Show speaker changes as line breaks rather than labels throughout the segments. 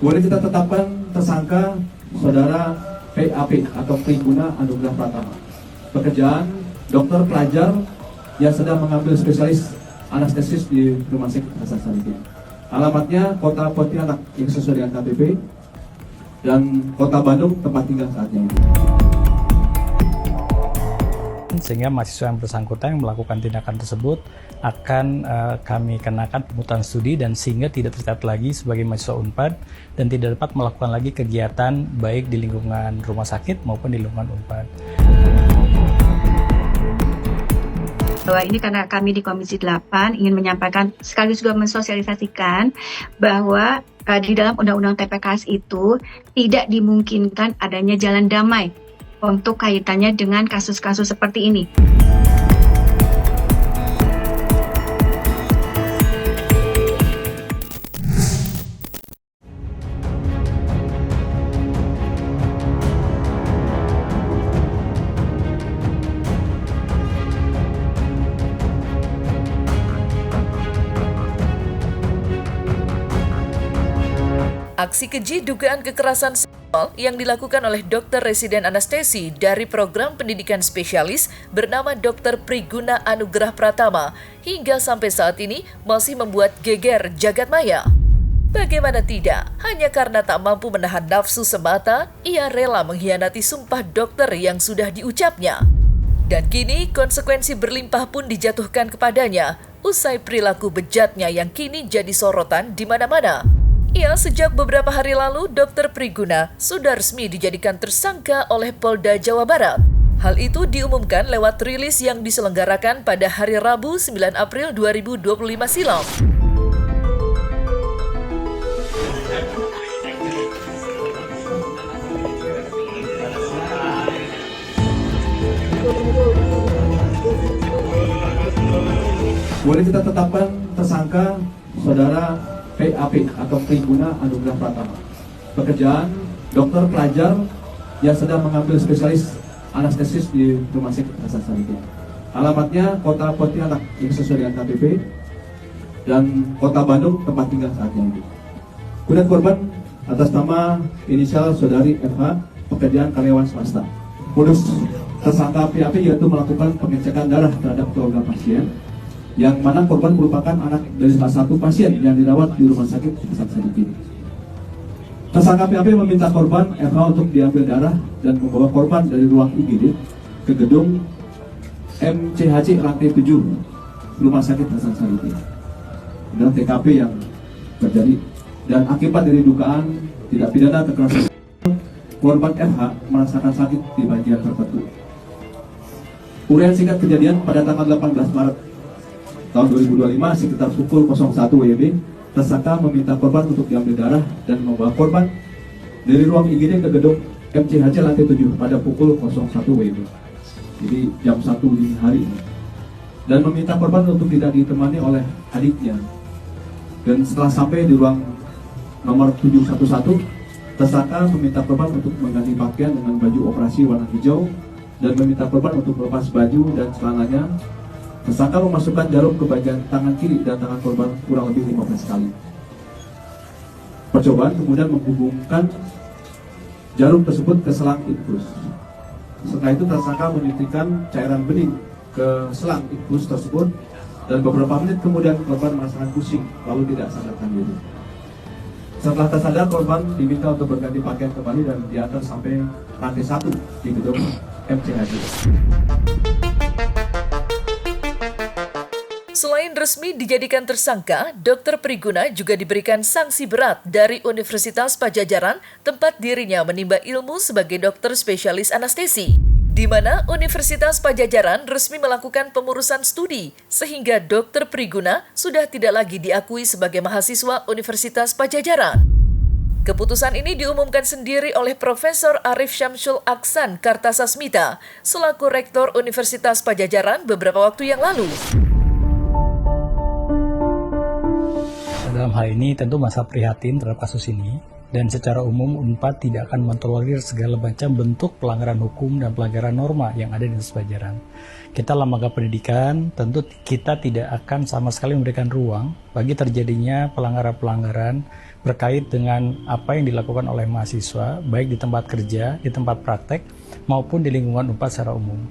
Boleh kita tetapkan tersangka Saudara PAP atau Priguna Anugrah Pratama. Pekerjaan dokter pelajar yang sedang mengambil spesialis anestesis di Rumah Sakit Hasan Sadikin. Alamatnya Kota Pontianak yang sesuai dengan KTP dan Kota Bandung tempat tinggal saatnya ini.
Sehingga mahasiswa yang bersangkutan yang melakukan tindakan tersebut akan kami kenakan pungutan studi dan sehingga tidak tercatat lagi sebagai mahasiswa UNPAD dan tidak dapat melakukan lagi kegiatan baik di lingkungan rumah sakit maupun di lingkungan UNPAD.
Bahwa ini karena kami di Komisi 8 ingin menyampaikan sekaligus juga mensosialisasikan bahwa di dalam Undang-Undang TPKS itu tidak dimungkinkan adanya jalan damai untuk kaitannya dengan kasus-kasus seperti ini.
Aksi keji dugaan kekerasan seksual yang dilakukan oleh dokter residen anestesi dari program pendidikan spesialis bernama Dr. Priguna Anugrah Pratama hingga sampai saat ini masih membuat geger jagat maya. Bagaimana tidak, hanya karena tak mampu menahan nafsu semata, ia rela mengkhianati sumpah dokter yang sudah diucapnya. Dan kini konsekuensi berlimpah pun dijatuhkan kepadanya, usai perilaku bejatnya yang kini jadi sorotan di mana-mana. Ya, sejak beberapa hari lalu, Dr. Priguna sudah resmi dijadikan tersangka oleh Polda Jawa Barat. Hal itu diumumkan lewat rilis yang diselenggarakan pada hari Rabu 9 April 2025 silam.
Boleh kita tetapkan tersangka Saudara PAP atau Priguna Anugrah Pratama. Pekerjaan dokter pelajar yang sedang mengambil spesialis anestesis di Rumah Sakit Hasan Sadikin. Alamatnya Kota Pontianak yang sesuai dengan KTP dan Kota Bandung tempat tinggal saatnya ini. Kemudian korban atas nama inisial Saudari FH, pekerjaan karyawan swasta. Modus tersangka PAP yaitu melakukan pengecekan darah terhadap keluarga pasien, yang mana korban merupakan anak dari salah satu pasien yang dirawat di Rumah Sakit Hasan Sadikin. Tersangka PAP meminta korban FH untuk diambil darah dan membawa korban dari ruang IGD ke gedung MCHC lantai 7 Rumah Sakit Hasan Sadikin. Dan TKP yang terjadi dan akibat dari dugaan tidak pidana kekerasan, korban FH merasakan sakit di bagian tertentu. Uraian singkat kejadian pada tanggal 18 Maret tahun 2025 sekitar pukul 01 WIB, tersangka meminta korban untuk diambil darah dan membawa korban dari ruang IGD ke gedung MCHC lantai 7 pada pukul 01 WIB. Jadi jam 1 dini hari ini. Dan meminta korban untuk tidak ditemani oleh adiknya. Dan setelah sampai di ruang nomor 711, tersangka meminta korban untuk mengganti pakaian dengan baju operasi warna hijau dan meminta korban untuk melepas baju dan celananya. Tersangka memasukkan jarum ke bagian tangan kiri dan tangan korban kurang lebih 15 kali. Percobaan kemudian menghubungkan jarum tersebut ke selang infus. Setelah itu tersangka menyuntikkan cairan bening ke selang infus tersebut dan beberapa menit kemudian korban merasakan pusing lalu tidak sadarkan diri. Setelah tersadar, korban diminta untuk berganti pakaian kembali dan diantar sampai lantai 1 di gedung MCHC.
Selain resmi dijadikan tersangka, Dr. Priguna juga diberikan sanksi berat dari Universitas Padjadjaran tempat dirinya menimba ilmu sebagai dokter spesialis anestesi, di mana Universitas Padjadjaran resmi melakukan pengurusan studi sehingga Dr. Priguna sudah tidak lagi diakui sebagai mahasiswa Universitas Padjadjaran. Keputusan ini diumumkan sendiri oleh Profesor Arif Syamsul Aksan Kartasasmita selaku Rektor Universitas Padjadjaran beberapa waktu yang lalu.
Dalam hal ini tentu masa prihatin terhadap kasus ini Dan secara umum Unpad tidak akan mentolerir segala macam bentuk pelanggaran hukum dan pelanggaran norma yang ada di Dinas Pelajaran. Kita lembaga pendidikan tentu kita tidak akan sama sekali memberikan ruang bagi terjadinya pelanggaran-pelanggaran berkait dengan apa yang dilakukan oleh mahasiswa, baik di tempat kerja, di tempat praktek, maupun di lingkungan Unpad secara umum.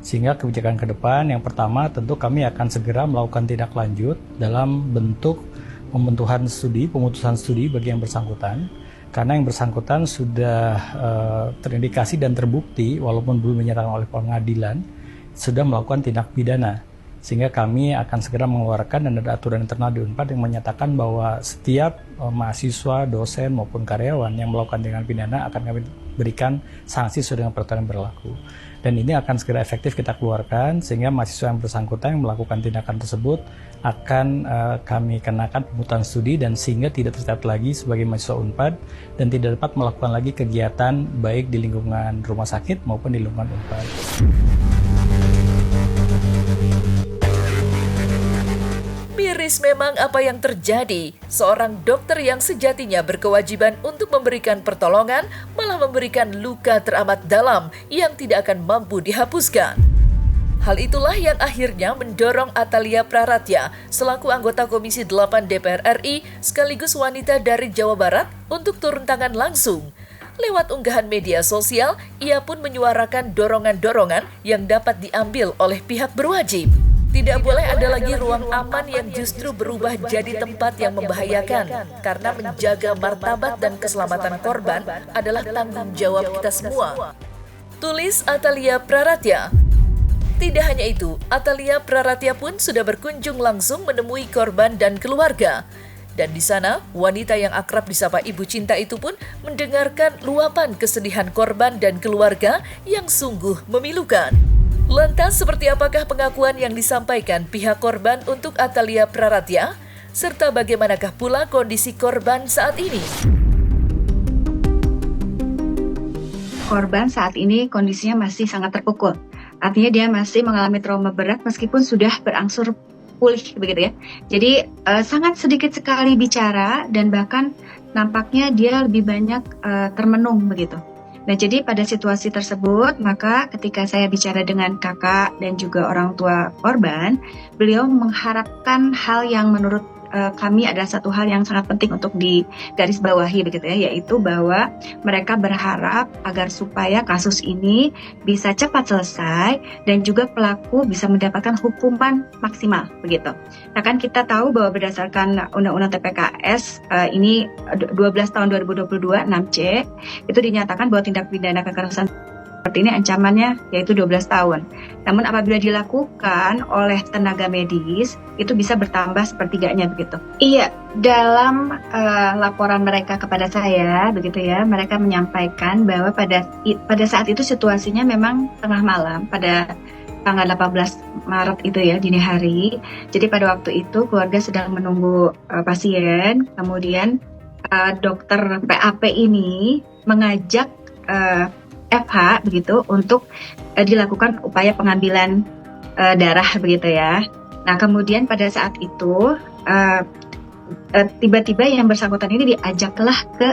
Sehingga kebijakan ke depan yang pertama tentu kami akan segera melakukan tindak lanjut dalam bentuk pemutusan studi bagi yang bersangkutan, karena yang bersangkutan sudah terindikasi dan terbukti walaupun belum dinyatakan oleh pengadilan sudah melakukan tindak pidana, sehingga kami akan segera mengeluarkan dan ada aturan internal di Unpad yang menyatakan bahwa setiap mahasiswa, dosen maupun karyawan yang melakukan tindakan pidana akan kami berikan sanksi sesuai dengan peraturan yang berlaku. Dan ini akan segera efektif kita keluarkan sehingga mahasiswa yang bersangkutan yang melakukan tindakan tersebut akan kami kenakan pemutusan studi dan sehingga tidak tercatat lagi sebagai mahasiswa Unpad dan tidak dapat melakukan lagi kegiatan baik di lingkungan rumah sakit maupun di lingkungan Unpad.
Miris memang apa yang terjadi. Seorang dokter yang sejatinya berkewajiban untuk memberikan pertolongan malah memberikan luka teramat dalam yang tidak akan mampu dihapuskan. Hal itulah yang akhirnya mendorong Atalia Praratya selaku anggota Komisi 8 DPR RI sekaligus wanita dari Jawa Barat untuk turun tangan langsung. Lewat unggahan media sosial, ia pun menyuarakan dorongan-dorongan yang dapat diambil oleh pihak berwajib. Tidak boleh ada lagi ruang aman yang justru berubah jadi tempat yang membahayakan, karena menjaga martabat dan keselamatan korban adalah tanggung jawab kita semua. Tulis Atalia Praratya. Tidak hanya itu, Atalia Praratya pun sudah berkunjung langsung menemui korban dan keluarga. Dan di sana, wanita yang akrab disapa Ibu Cinta itu pun mendengarkan luapan kesedihan korban dan keluarga yang sungguh memilukan. Lantas, seperti apakah pengakuan yang disampaikan pihak korban untuk Atalia Praratya? Serta bagaimanakah pula kondisi korban saat ini?
Korban saat ini kondisinya masih sangat terpukul. Artinya dia masih mengalami trauma berat meskipun sudah berangsur pulih begitu ya. Jadi sangat sedikit sekali bicara dan bahkan nampaknya dia lebih banyak termenung begitu. Nah, jadi pada situasi tersebut, maka ketika saya bicara dengan kakak dan juga orang tua korban, beliau mengharapkan hal yang menurut kami adalah satu hal yang sangat penting untuk digarisbawahi begitu ya, yaitu bahwa mereka berharap agar supaya kasus ini bisa cepat selesai dan juga pelaku bisa mendapatkan hukuman maksimal begitu. Nah, kan kita tahu bahwa berdasarkan Undang-Undang TPKS ini 12 tahun 2022 6C itu dinyatakan bahwa tindak pidana kekerasan seperti ini ancamannya yaitu 12 tahun. Namun apabila dilakukan oleh tenaga medis itu bisa bertambah sepertiganya begitu. Iya, dalam laporan mereka kepada saya begitu ya, mereka menyampaikan bahwa pada saat itu situasinya memang tengah malam pada tanggal 18 Maret itu ya, dini hari. Jadi pada waktu itu keluarga sedang menunggu pasien, kemudian dokter PAP ini mengajak FH begitu untuk dilakukan upaya pengambilan darah begitu ya. Nah, kemudian pada saat itu tiba-tiba yang bersangkutan ini diajaklah ke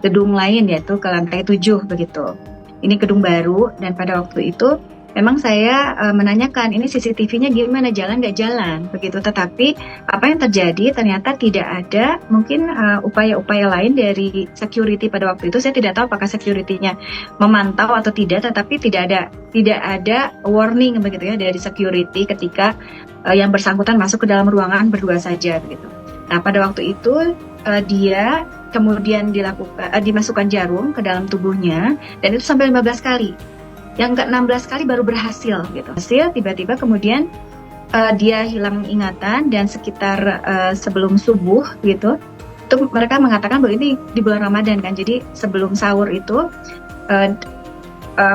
gedung lain yaitu ke lantai 7 begitu. Ini gedung baru dan pada waktu itu memang saya menanyakan ini CCTV-nya gimana, jalan nggak jalan begitu. Tetapi apa yang terjadi ternyata tidak ada mungkin upaya-upaya lain dari security pada waktu itu. Saya tidak tahu apakah security-nya memantau atau tidak, tetapi tidak ada warning begitu ya dari security ketika yang bersangkutan masuk ke dalam ruangan berdua saja begitu. Nah, pada waktu itu dia kemudian dimasukkan jarum ke dalam tubuhnya dan itu sampai 15 kali. Yang ke-16 kali baru berhasil gitu. Hasil tiba-tiba kemudian dia hilang ingatan dan sekitar sebelum subuh gitu. Itu mereka mengatakan bahwa ini di bulan Ramadan kan. Jadi sebelum sahur itu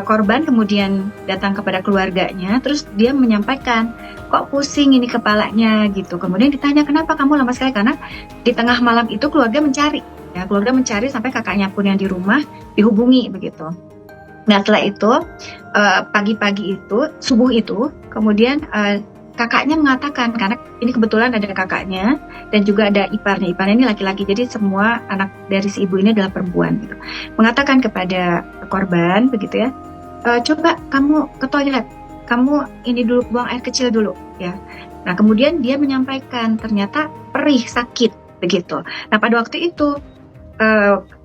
korban kemudian datang kepada keluarganya, terus dia menyampaikan kok pusing ini kepalanya gitu. Kemudian ditanya kenapa kamu lama sekali, karena di tengah malam itu keluarga mencari sampai kakaknya pun yang di rumah dihubungi begitu. Nah, setelah itu pagi-pagi itu subuh itu kemudian kakaknya mengatakan, karena ini kebetulan ada kakaknya dan juga ada iparnya. Iparnya ini laki-laki, jadi semua anak dari si ibu ini adalah perempuan gitu. Mengatakan kepada korban begitu ya, coba kamu ke toilet, kamu ini dulu buang air kecil dulu ya. Nah kemudian dia menyampaikan ternyata perih, sakit begitu. Nah pada waktu itu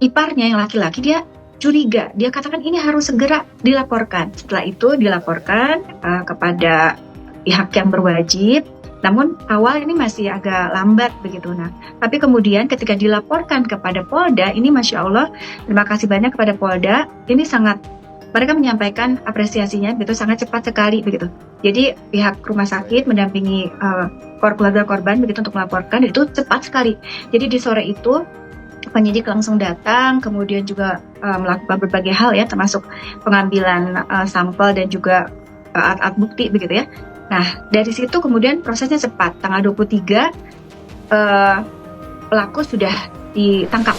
iparnya yang laki-laki dia curiga, dia katakan ini harus segera dilaporkan. Setelah itu dilaporkan kepada pihak yang berwajib. Namun awal ini masih agak lambat begitu. Nah, tapi kemudian ketika dilaporkan kepada Polda, ini Masya Allah, terima kasih banyak kepada Polda. Ini sangat, mereka menyampaikan apresiasinya begitu sangat cepat sekali begitu. Jadi pihak rumah sakit mendampingi keluarga korban begitu untuk melaporkan, itu cepat sekali. Jadi di sore itu penyidik langsung datang, kemudian juga melakukan berbagai hal ya, termasuk pengambilan sampel dan juga alat bukti begitu ya. Nah, dari situ kemudian prosesnya cepat. Tanggal 23 pelaku sudah ditangkap.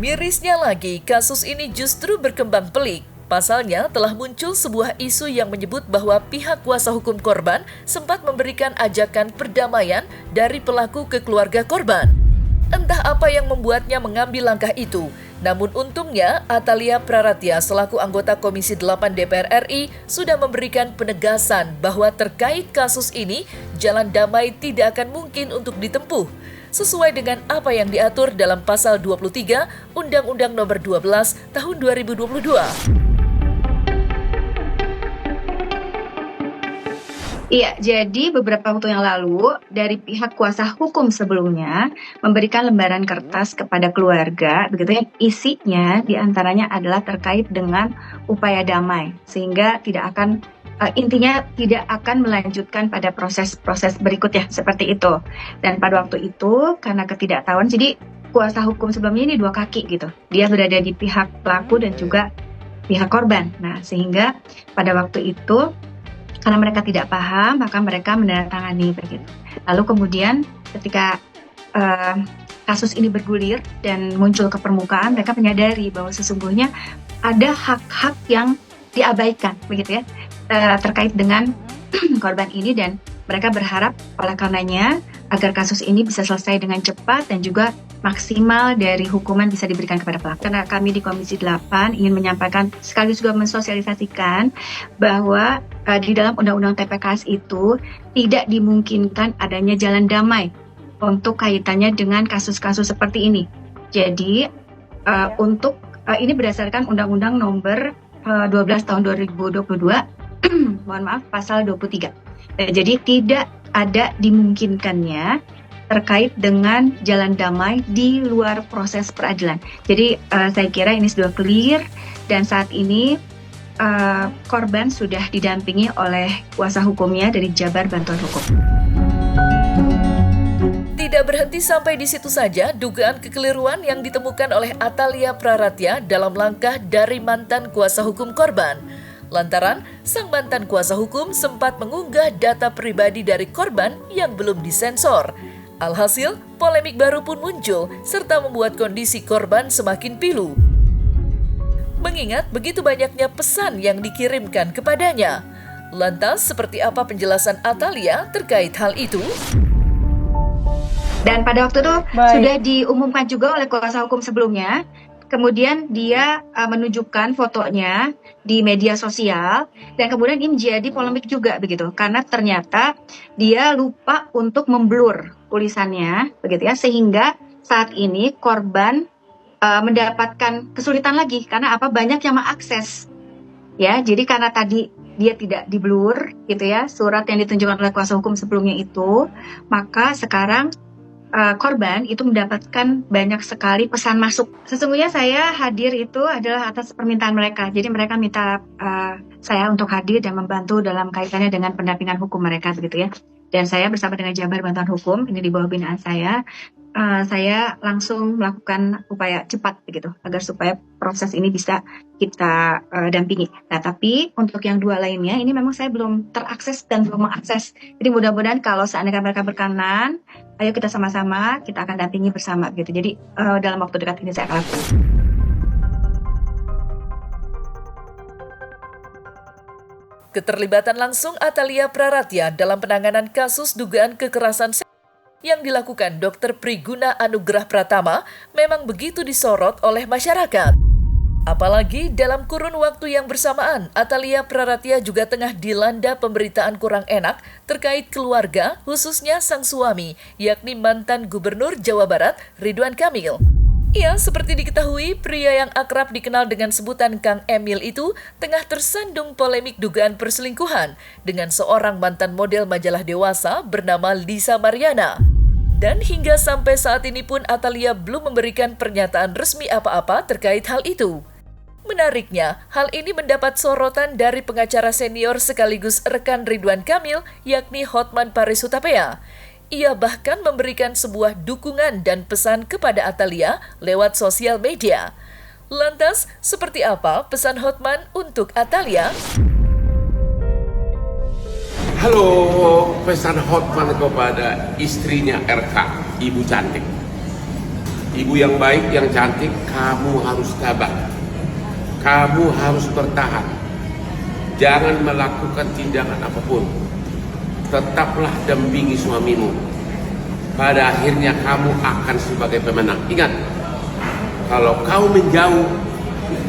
Mirisnya lagi, kasus ini justru berkembang pelik. Pasalnya, telah muncul sebuah isu yang menyebut bahwa pihak kuasa hukum korban sempat memberikan ajakan perdamaian dari pelaku ke keluarga korban. Entah apa yang membuatnya mengambil langkah itu. Namun untungnya, Atalia Praratya selaku anggota Komisi 8 DPR RI sudah memberikan penegasan bahwa terkait kasus ini, jalan damai tidak akan mungkin untuk ditempuh. Sesuai dengan apa yang diatur dalam Pasal 23 Undang-Undang Nomor 12 Tahun 2022.
Iya, jadi beberapa waktu yang lalu dari pihak kuasa hukum sebelumnya memberikan lembaran kertas kepada keluarga, begitu ya, isinya diantaranya adalah terkait dengan upaya damai, sehingga tidak akan intinya tidak akan melanjutkan pada proses-proses berikutnya seperti itu. Dan pada waktu itu karena ketidaktahuan, jadi kuasa hukum sebelumnya ini dua kaki gitu, dia berada di pihak pelaku dan juga pihak korban. Nah, sehingga pada waktu itu karena mereka tidak paham, maka mereka menandatangani begitu. Lalu kemudian ketika kasus ini bergulir dan muncul ke permukaan, mereka menyadari bahwa sesungguhnya ada hak-hak yang diabaikan, begitu ya, terkait dengan korban ini, dan mereka berharap oleh karenanya agar kasus ini bisa selesai dengan cepat dan juga maksimal dari hukuman bisa diberikan kepada pelaku. Karena kami di Komisi 8 ingin menyampaikan sekaligus juga mensosialisasikan bahwa di dalam Undang-Undang TPKS itu tidak dimungkinkan adanya jalan damai untuk kaitannya dengan kasus-kasus seperti ini. Jadi untuk ini berdasarkan Undang-Undang Nomor 12 Tahun 2022, mohon maaf, Pasal 23. Jadi tidak ada dimungkinkannya terkait dengan jalan damai di luar proses peradilan. Jadi saya kira ini sudah clear, dan saat ini korban sudah didampingi oleh kuasa hukumnya dari Jabar Bantuan Hukum.
Tidak berhenti sampai di situ saja dugaan kekeliruan yang ditemukan oleh Atalia Praratya dalam langkah dari mantan kuasa hukum korban. Lantaran sang mantan kuasa hukum sempat mengunggah data pribadi dari korban yang belum disensor. Alhasil, polemik baru pun muncul serta membuat kondisi korban semakin pilu. Mengingat begitu banyaknya pesan yang dikirimkan kepadanya. Lantas, seperti apa penjelasan Atalia terkait hal itu?
Dan pada waktu itu sudah diumumkan juga oleh kuasa hukum sebelumnya. Kemudian dia menunjukkan fotonya di media sosial, dan kemudian ini menjadi polemik juga begitu, karena ternyata dia lupa untuk memblur tulisannya begitu ya, sehingga saat ini korban mendapatkan kesulitan lagi karena banyak yang mengakses ya. Jadi karena tadi dia tidak diblur gitu ya, surat yang ditunjukkan oleh kuasa hukum sebelumnya itu, maka sekarang korban itu mendapatkan banyak sekali pesan masuk. Sesungguhnya saya hadir itu adalah atas permintaan mereka. Jadi mereka minta saya untuk hadir dan membantu dalam kaitannya dengan pendampingan hukum mereka begitu ya. Dan saya bersama dengan Jabar Bantuan Hukum, ini di bawah binaan saya langsung melakukan upaya cepat begitu, agar supaya proses ini bisa kita dampingi. Nah, tapi untuk yang dua lainnya ini memang saya belum terakses dan belum mengakses. Jadi mudah-mudahan kalau seandainya mereka berkenan, ayo kita sama-sama, kita akan dampingi bersama gitu. Jadi dalam waktu dekat ini saya akan lakukan.
Keterlibatan langsung Atalia Praratya dalam penanganan kasus dugaan kekerasan seksual yang dilakukan Dr. Priguna Anugrah Pratama memang begitu disorot oleh masyarakat. Apalagi dalam kurun waktu yang bersamaan, Atalia Praratya juga tengah dilanda pemberitaan kurang enak terkait keluarga, khususnya sang suami, yakni mantan Gubernur Jawa Barat, Ridwan Kamil. Ya, seperti diketahui, pria yang akrab dikenal dengan sebutan Kang Emil itu tengah tersandung polemik dugaan perselingkuhan dengan seorang mantan model majalah dewasa bernama Lisa Mariana. Dan hingga sampai saat ini pun Atalia belum memberikan pernyataan resmi apa-apa terkait hal itu. Menariknya, hal ini mendapat sorotan dari pengacara senior sekaligus rekan Ridwan Kamil, yakni Hotman Paris Hutapea. Ia bahkan memberikan sebuah dukungan dan pesan kepada Atalia lewat sosial media. Lantas, seperti apa pesan Hotman untuk Atalia?
Halo, pesan Hotman kepada istrinya RK, ibu cantik. Ibu yang baik, yang cantik, kamu harus tabah. Kamu harus bertahan. Jangan melakukan tindakan apapun. Tetaplah dampingi suamimu. Pada akhirnya kamu akan sebagai pemenang. Ingat, kalau kau menjauh,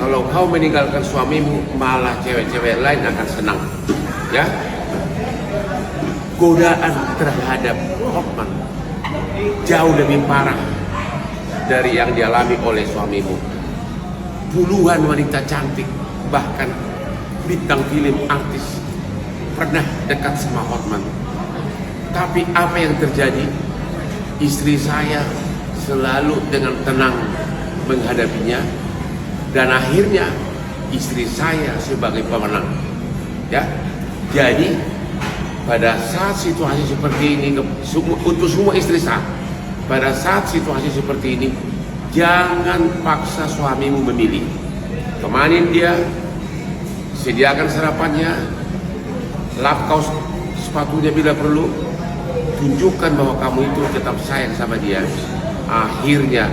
kalau kau meninggalkan suamimu, malah cewek-cewek lain akan senang. Ya, godaan terhadap Hotman jauh lebih parah dari yang dialami oleh suamimu. Puluhan wanita cantik, bahkan bintang film, artis pernah dekat sama Hotman. Tapi apa yang terjadi? Istri saya selalu dengan tenang menghadapinya, dan akhirnya istri saya sebagai pemenang. Ya, jadi pada saat situasi seperti ini, untuk semua istri saya, pada saat situasi seperti ini, jangan paksa suamimu memilih. Temanin dia, sediakan sarapannya, lap kaos sepatunya bila perlu, tunjukkan bahwa kamu itu tetap sayang sama dia. Akhirnya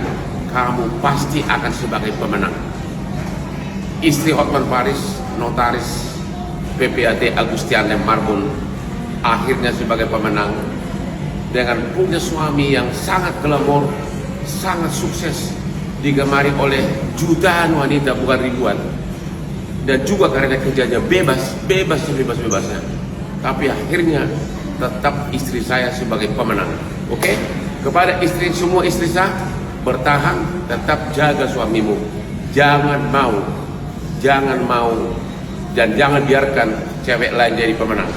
kamu pasti akan sebagai pemenang. Istri Hotman Paris, notaris PPAT Agustian Marbun, akhirnya sebagai pemenang dengan punya suami yang sangat glamor, sangat sukses, digemari oleh jutaan wanita, bukan ribuan. Dan juga karena kerjanya bebas sebebas-bebasnya. Tapi akhirnya tetap istri saya sebagai pemenang. Oke? Kepada semua istri saya, bertahan, tetap jaga suamimu. Jangan mau, dan jangan biarkan cewek lain jadi pemenang.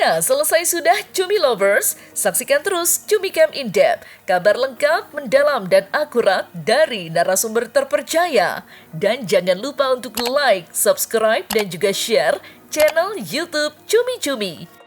Nah, selesai sudah Cumi Lovers, saksikan terus Cumi Camp In Depth, kabar lengkap, mendalam, dan akurat dari narasumber terpercaya. Dan jangan lupa untuk like, subscribe, dan juga share channel YouTube Cumi Cumi.